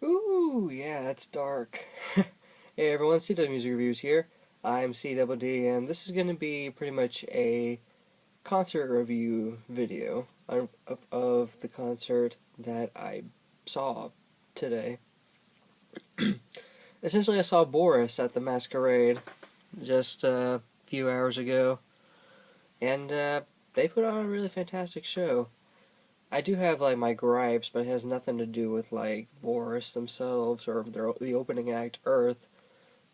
Ooh, yeah, that's dark. Hey everyone, CW Music Reviews here. I'm CWD, and this is going to be pretty much a concert review video of the concert that I saw today. Essentially, I saw Boris at the Masquerade just a few hours ago, and they put on a really fantastic show. I do have like my gripes, but it has nothing to do with like Boris themselves or the opening act Earth.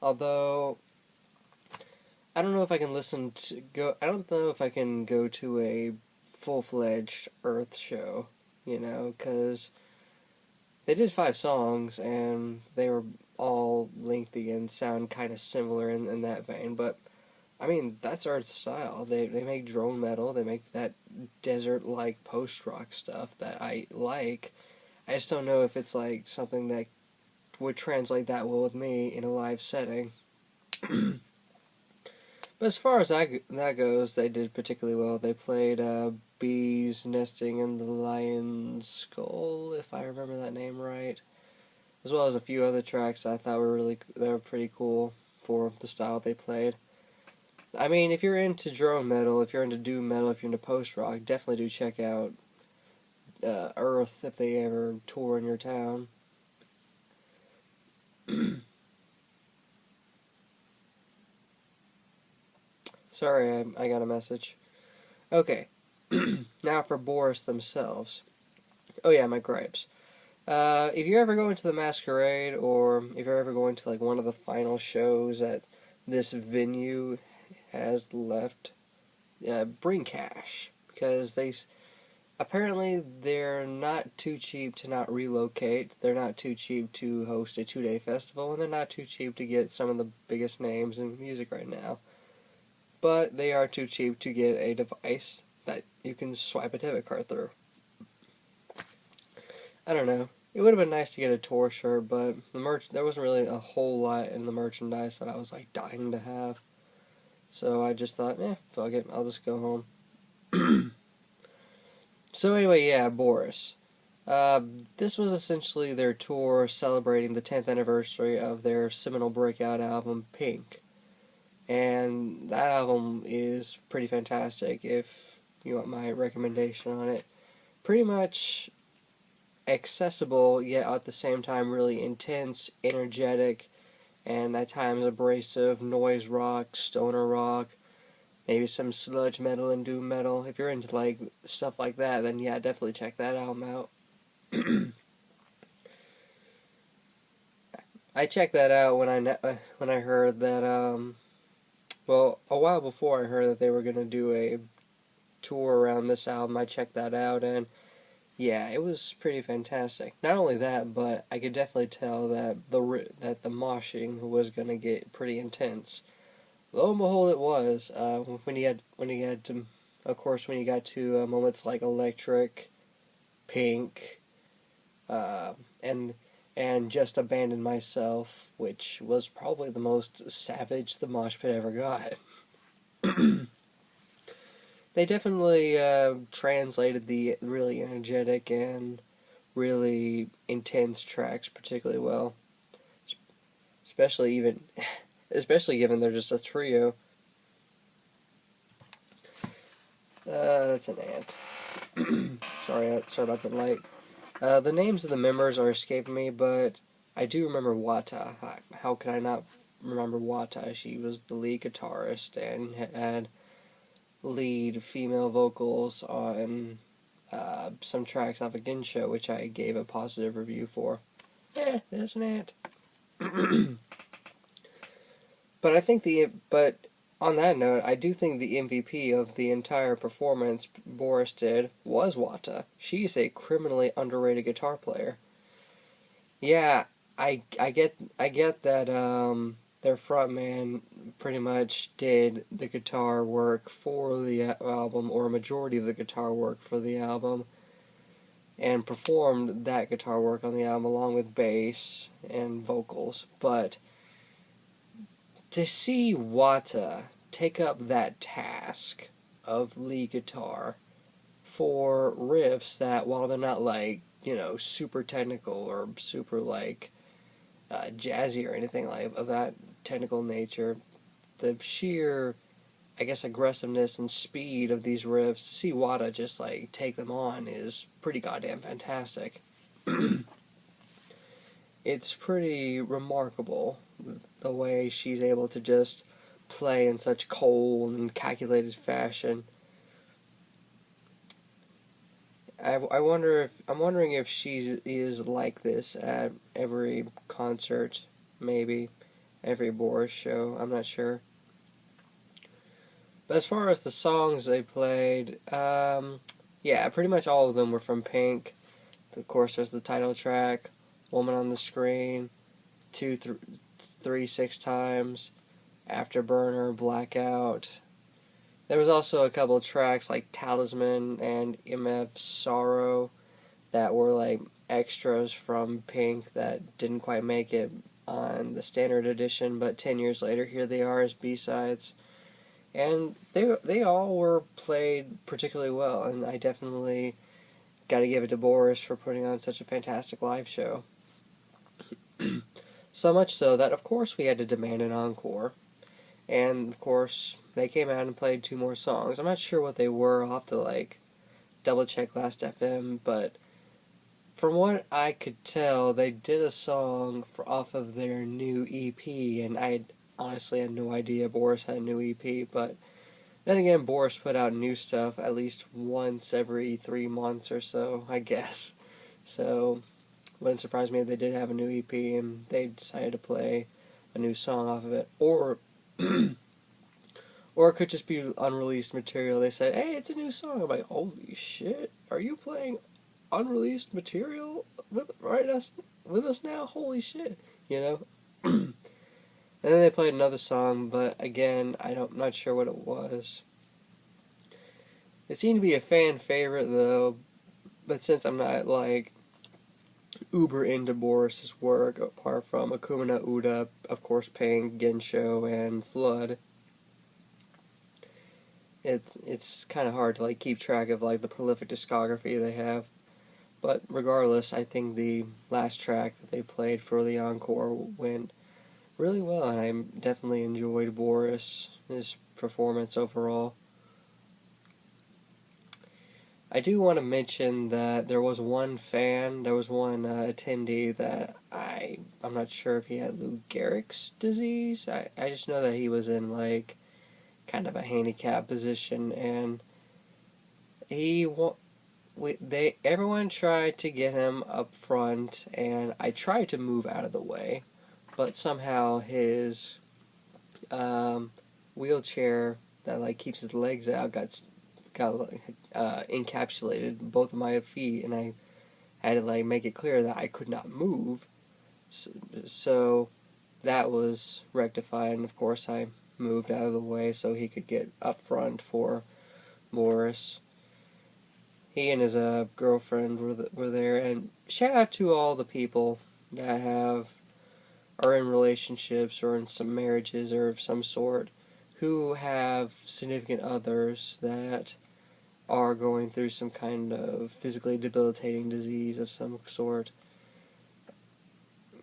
Although I don't know if I can listen to go. I don't know if I can go to a full-fledged Earth show, because they did 5 songs and they were all lengthy and sound kind of similar in that vein. But I mean, that's Earth's style. They make drone metal. They make that desert-like post-rock stuff that I like. I just don't know if it's like something that would translate that well with me in a live setting. But as far as that goes, they did particularly well. They played Bees Nesting in the Lion's Skull, if I remember that name right, as well as a few other tracks I thought they were pretty cool for the style they played. I mean, if you're into drone metal, if you're into doom metal, if you're into post rock, definitely do check out Earth if they ever tour in your town. Sorry, I got a message. Okay, now for Boris themselves. Oh yeah, my gripes. If you're ever going to the Masquerade, or if you're ever going to like one of the final shows that this venue has left, bring cash, because apparently they're not too cheap to not relocate. They're not too cheap to host a 2-day festival, and they're not too cheap to get some of the biggest names in music right now. But they are too cheap to get a device that you can swipe a debit card through. I don't know. It would have been nice to get a tour shirt, but there wasn't really a whole lot in the merchandise that I was like dying to have. So I just thought, fuck it, I'll just go home. So anyway, yeah, Boris. This was essentially their tour celebrating the 10th anniversary of their seminal breakout album, Pink. And that album is pretty fantastic, if you want my recommendation on it. Pretty much accessible, yet at the same time really intense, energetic, and at times abrasive noise rock, stoner rock, maybe some sludge metal and doom metal. If you're into like stuff like that, then yeah, definitely check that album out. I checked that out when I heard that well, a while before I heard that they were gonna do a tour around this album. I checked that out, and yeah, it was pretty fantastic. Not only that, but I could definitely tell that the moshing was gonna get pretty intense. Lo and behold, it was. When you had to, of course, when you got to moments like Electric, Pink, uh, and Just Abandon Myself, which was probably the most savage the mosh pit ever got. They definitely translated the really energetic and really intense tracks particularly well. Especially even, especially given they're just a trio. That's an ant. sorry about the light. The names of the members are escaping me, but I do remember Wata. How could I not remember Wata? She was the lead guitarist and had lead female vocals on some tracks off a Gensho, which I gave a positive review for. There's an ant. But on that note, I do think the MVP of the entire performance Boris did was Wata. She's a criminally underrated guitar player. Yeah, I get that their frontman pretty much did the guitar work for the album, or a majority of the guitar work for the album, and performed that guitar work on the album along with bass and vocals. But to see Wata take up that task of lead guitar for riffs that, while they're not like super technical or super like jazzy or anything like of that technical nature. The sheer, I guess, aggressiveness and speed of these riffs, to see Wada just like take them on is pretty goddamn fantastic. It's pretty remarkable the way she's able to just play in such cold and calculated fashion. I'm wondering if she is like this at every concert, maybe every Boris show. I'm not sure. But as far as the songs they played, yeah, pretty much all of them were from Pink. Of course, there's the title track, Woman on the Screen, 3, 6 times, Afterburner, Blackout. There was also a couple of tracks like Talisman and N.F Sorry that were like extras from Pink that didn't quite make it on the standard edition, but 10 years later, here they are as B-sides. And they all were played particularly well, and I definitely got to give it to Boris for putting on such a fantastic live show. So much so that, of course, we had to demand an encore. And, of course, they came out and played 2 more songs. I'm not sure what they were. I'll have to, like, double-check Last FM, but from what I could tell, they did a song off of their new EP, and I honestly had no idea Boris had a new EP, but then again, Boris put out new stuff at least once every 3 months or so, I guess. So, wouldn't surprise me if they did have a new EP and they decided to play a new song off of it. Or or it could just be unreleased material. They said, hey, it's a new song. I'm like, holy shit, are you playing unreleased material with us now? Holy shit, And then they played another song, but again, I'm not sure what it was. It seemed to be a fan favorite though, but since I'm not like uber into Boris's work, apart from Akumina Uda, of course, Pain, Gensho, and Flood, it's kind of hard to like keep track of like the prolific discography they have. But regardless, I think the last track that they played for the encore went really well, and I definitely enjoyed his performance overall. I do want to mention that there was one attendee that I'm not sure if he had Lou Gehrig's disease. I just know that he was in like kind of a handicap position, and everyone tried to get him up front, and I tried to move out of the way, but somehow his wheelchair that like keeps his legs out got encapsulated both of my feet, and I had to like make it clear that I could not move. So that was rectified, and of course I moved out of the way so he could get up front for Boris. He and his girlfriend were there, and shout out to all the people that are in relationships or in some marriages or of some sort who have significant others that are going through some kind of physically debilitating disease of some sort.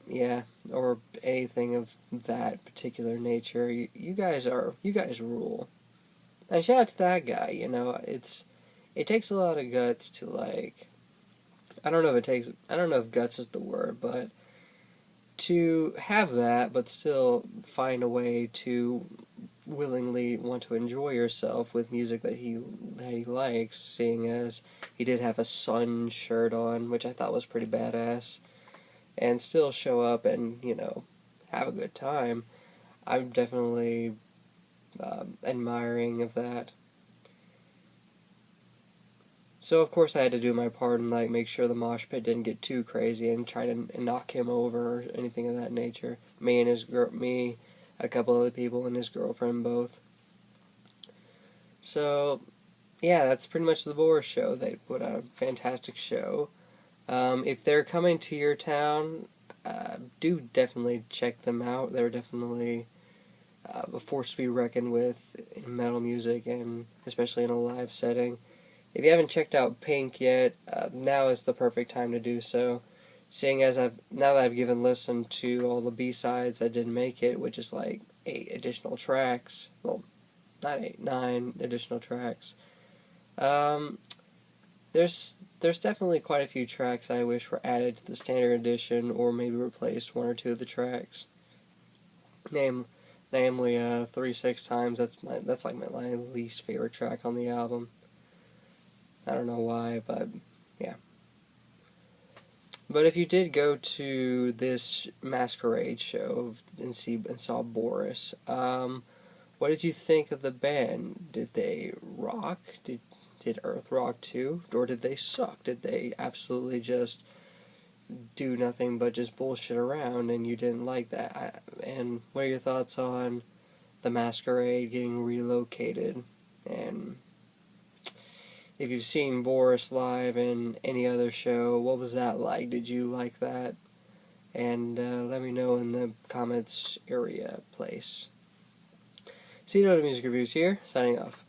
Yeah, or anything of that particular nature. You guys rule. And shout out to that guy, it takes a lot of guts to like, I don't know if guts is the word, but to have that but still find a way to willingly want to enjoy yourself with music that he likes, seeing as he did have a Sun shirt on, which I thought was pretty badass, and still show up and, have a good time. I'm definitely admiring of that. So of course I had to do my part and like make sure the mosh pit didn't get too crazy and try to knock him over or anything of that nature. Me, a couple other people, and his girlfriend both. So yeah, that's pretty much the Boris show. They put on a fantastic show. If they're coming to your town, do definitely check them out. They're definitely a force to be reckoned with in metal music, and especially in a live setting. If you haven't checked out Pink yet, now is the perfect time to do so. Seeing as now that I've given listen to all the B-sides that didn't make it, which is like 8 additional tracks. Well, not 8, 9 additional tracks. There's definitely quite a few tracks I wish were added to the standard edition, or maybe replaced 1 or 2 of the tracks. Namely, 3-6 Times. That's like my least favorite track on the album. I don't know why, but yeah. But if you did go to this Masquerade show and saw Boris, what did you think of the band? Did they rock? Did Earth rock too? Or did they suck? Did they absolutely just do nothing but just bullshit around and you didn't like that? And what are your thoughts on the Masquerade getting relocated? And if you've seen Boris live in any other show, what was that like? Did you like that? And let me know in the comments area place. Psuedo Music Reviews here, signing off.